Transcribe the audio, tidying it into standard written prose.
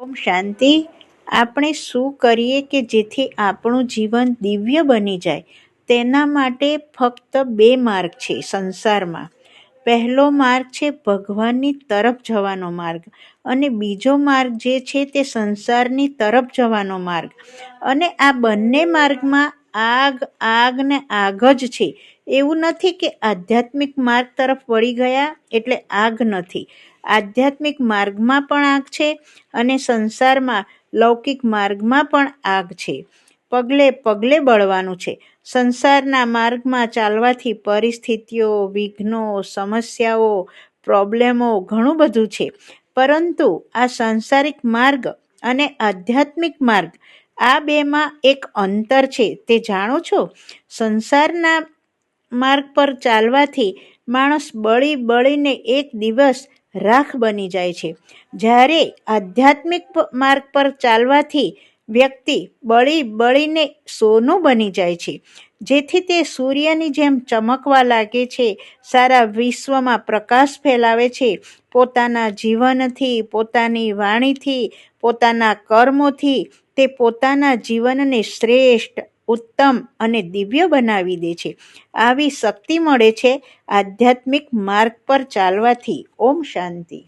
ઓમ શાંતિ. આપણે શું કરીએ કે જેથી આપણું જીવન દિવ્ય બની જાય, તેના માટે ફક્ત બે માર્ગ છે સંસારમાં. પહેલો માર્ગ છે ભગવાનની તરફ જવાનો માર્ગ, અને બીજો માર્ગ જે છે તે સંસારની તરફ જવાનો માર્ગ. અને આ બંને માર્ગમાં આગ આગ ને આગ જ છે. એવું નથી કે આધ્યાત્મિક માર્ગ તરફ વળી ગયા એટલે આગ નથી. આધ્યાત્મિક માર્ગમાં પણ આગ છે અને સંસારમાં લૌકિક માર્ગમાં પણ આગ છે. પગલે પગલે બળવાનું છે. સંસારના માર્ગમાં ચાલવાથી પરિસ્થિતિઓ, વિઘ્નો, સમસ્યાઓ, પ્રોબ્લેમો ઘણું બધું છે. પરંતુ આ સાંસારિક માર્ગ અને આધ્યાત્મિક માર્ગ, આ બેમાં એક અંતર છે, તે જાણો છો? સંસારના માર્ગ પર ચાલવાથી માણસ બળી બળીને એક દિવસ રાખ બની જાય છે. જ્યારે આધ્યાત્મિક માર્ગ પર ચાલવાથી વ્યક્તિ બળી બળીને સોનું બની જાય છે, જેથી તે સૂર્યની જેમ ચમકવા લાગે છે, સારા વિશ્વમાં પ્રકાશ ફેલાવે છે. પોતાના જીવનથી, પોતાની વાણીથી, પોતાના કર્મોથી તે પોતાના જીવનને શ્રેષ્ઠ, ઉત્તમ અને દિવ્ય બનાવી દે છે. આવી શક્તિ મળે છે આધ્યાત્મિક માર્ગ પર ચાલવાથી. ઓમ શાંતિ.